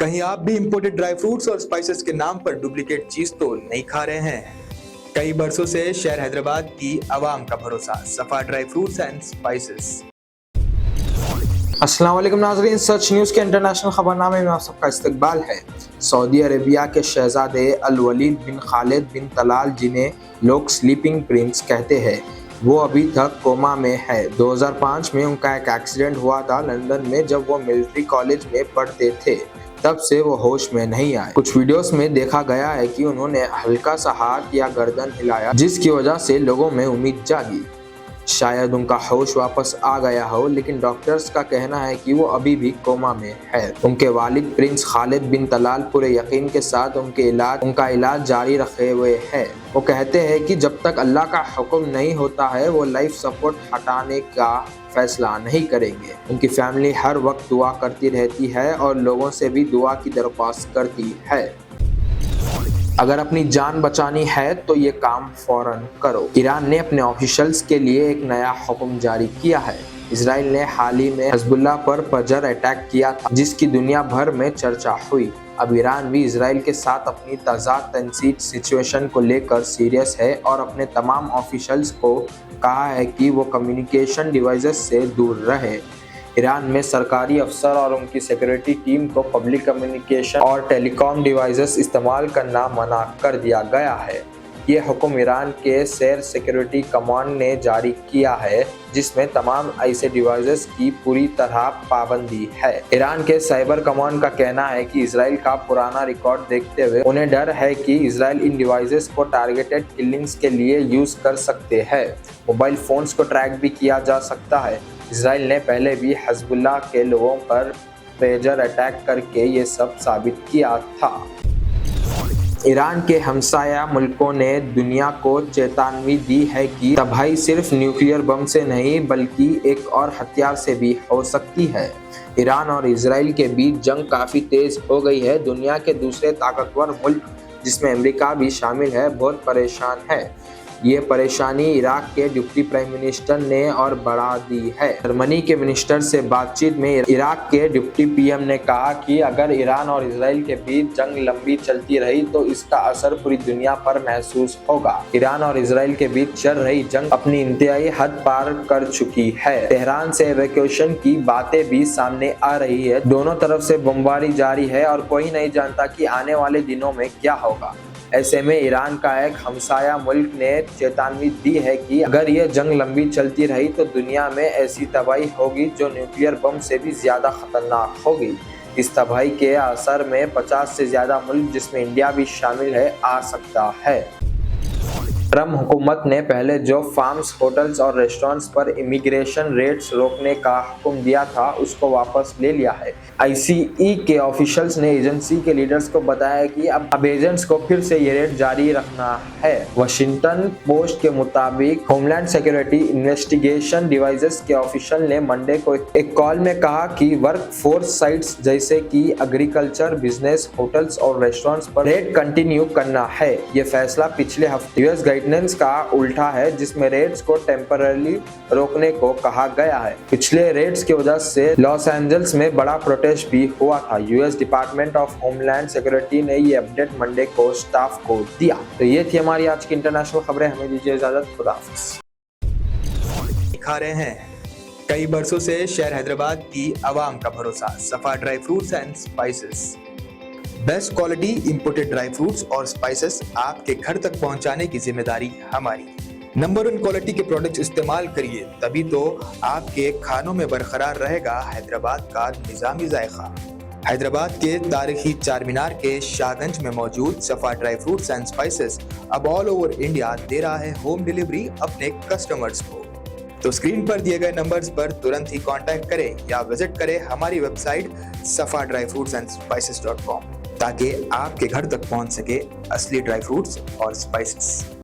कहीं आप भी इंपोर्टेड ड्राई फ्रूट्स और स्पाइसेस के नाम पर डुप्लीकेट चीज तो नहीं खा रहे हैं? कई बरसों से शहर हैदराबाद की आवाम का भरोसा सफा ड्राई फ्रूट्स एंड स्पाइसेस। अस्सलाम वालेकुम नाज़रीन, सच न्यूज़ के इंटरनेशनल खबरनामे में आप सबका इस्तकबाल है। सऊदी अरेबिया के शहजादे अल वलीद बिन खालिद बिन तलाल, जिन्हें लोग स्लीपिंग प्रिंस कहते हैं, वो अभी तक कोमा में है। 2005 में उनका एक एक्सीडेंट हुआ था लंदन में, जब वो मिलिट्री कॉलेज में पढ़ते थे। तब से वो होश में नहीं आए। कुछ वीडियोस में देखा गया है कि उन्होंने हल्का सा हाथ या गर्दन हिलाया, जिसकी वजह से लोगों में उम्मीद जागी, शायद उनका होश वापस आ गया हो, लेकिन डॉक्टर्स का कहना है कि वो अभी भी कोमा में है। उनके वालिद प्रिंस खालिद बिन तलाल पूरे यकीन के साथ उनका इलाज जारी रखे हुए हैं। वो कहते हैं कि जब तक अल्लाह का हुक्म नहीं होता है, वो लाइफ सपोर्ट हटाने का फैसला नहीं करेंगे। उनकी फैमिली हर वक्त दुआ करती रहती है और लोगों से भी दुआ की दरख्वास्त करती है। अगर अपनी जान बचानी है तो ये काम फौरन करो। ईरान ने अपने ऑफिशियल्स के लिए एक नया हुक्म जारी किया है। इजराइल ने हाल ही में हिजबुल्लाह पर फजर अटैक किया था, जिसकी दुनिया भर में चर्चा हुई। अब ईरान भी इजराइल के साथ अपनी तजाद तनसीब सिचुएशन को लेकर सीरियस है और अपने तमाम ऑफिशियल्स को कहा है कि वो कम्युनिकेशन डिवाइसेस से दूर रहे। ईरान में सरकारी अफसर और उनकी सिक्योरिटी टीम को पब्लिक कम्युनिकेशन और टेलीकॉम डिवाइसेस इस्तेमाल करना मना कर दिया गया है। ये हुक्म ईरान के सैर सिक्योरिटी कमांड ने जारी किया है, जिसमें तमाम ऐसे डिवाइसेस की पूरी तरह पाबंदी है। ईरान के साइबर कमांड का कहना है कि इजराइल का पुराना रिकॉर्ड देखते हुए उन्हें डर है कि इजराइल इन डिवाइसेस को टारगेटेड किलिंग्स के लिए यूज कर सकते हैं। मोबाइल फोन्स को ट्रैक भी किया जा सकता है। इजराइल ने पहले भी हिजबुल्लाह के लोगों पर पेजर अटैक करके ये सब साबित किया था। ईरान के हमसाया मुल्कों ने दुनिया को चेतावनी दी है कि तबाही सिर्फ न्यूक्लियर बम से नहीं बल्कि एक और हथियार से भी हो सकती है। ईरान और इजराइल के बीच जंग काफ़ी तेज हो गई है। दुनिया के दूसरे ताकतवर मुल्क, जिसमें अमेरिका भी शामिल है, बहुत परेशान है। ये परेशानी इराक के डिप्टी प्राइम मिनिस्टर ने और बढ़ा दी है। जर्मनी के मिनिस्टर से बातचीत में इराक के डिप्टी पीएम ने कहा कि अगर ईरान और इजराइल के बीच जंग लंबी चलती रही तो इसका असर पूरी दुनिया पर महसूस होगा। ईरान और इजराइल के बीच चल रही जंग अपनी इंतहाई हद पार कर चुकी है। तेहरान से इवैक्यूएशन की बातें भी सामने आ रही है। दोनों तरफ से बमबारी जारी है और कोई नहीं जानता कि आने वाले दिनों में क्या होगा। ऐसे में ईरान का एक हमसाया मुल्क ने चेतावनी दी है कि अगर ये जंग लंबी चलती रही तो दुनिया में ऐसी तबाही होगी जो न्यूक्लियर बम से भी ज्यादा खतरनाक होगी। इस तबाही के असर में 50 से ज्यादा मुल्क, जिसमें इंडिया भी शामिल है, आ सकता है। ट्रम्प हुकूमत ने पहले जो फार्म्स, होटल्स और रेस्टोरेंट्स पर इमिग्रेशन रेट्स रोकने का हुक्म दिया था, उसको वापस ले लिया है। आईसीई के ऑफिशियल्स ने एजेंसी के लीडर्स को बताया कि अब एजेंट्स को फिर से ये रेट जारी रखना है। वाशिंगटन पोस्ट के मुताबिक होमलैंड सिक्योरिटी इन्वेस्टिगेशन डिवाइसेस के ऑफिशियल ने मंडे को एक कॉल में कहा कि वर्क फोर्स साइट्स जैसे कि एग्रीकल्चर, बिजनेस, होटल्स और रेस्टोरेंट्स पर रेट कंटिन्यू करना है। ये फैसला पिछले हफ्ते यूएस गाइडेंस का उल्टा है, जिसमें रेट्स को टेम्पररी रोकने को कहा गया है। पिछले रेट्स की वजह से लॉस एंजल्स में बड़ा प्रोटेस्ट भी हुआ था। US department of homeland security ने ये अपडेट मंडे को स्टाफ को दिया। तो ये थी हमारी आज की इंटरनेशनल खबरें। हमें दीजिए इजाजत। खुदा हाफिज। खा रहे हैं कई बरसों से शहर हैदराबाद की आवाम का भरोसा सफा dry fruits and spices. Best quality imported dry fruits और स्पाइसेस आपके घर तक पहुंचाने की जिम्मेदारी हमारी। नंबर 1 क्वालिटी के प्रोडक्ट्स इस्तेमाल करिए, तभी तो आपके खानों में बरकरार रहेगा हैदराबाद का निजामी जायका। हैदराबाद के तारीखी चार मीनार के शाहगंज में मौजूद सफा ड्राई फ्रूट्स एंड स्पाइसेस अब ऑल ओवर इंडिया दे रहा है होम डिलीवरी अपने कस्टमर्स को। तो स्क्रीन पर दिए गए नंबर्स पर तुरंत ही कांटेक्ट करें या विजिट करें हमारी वेबसाइट safadryfruitsandsspices.com, ताकि आपके घर तक पहुंच सके असली ड्राई फ्रूट्स और स्पाइसेस।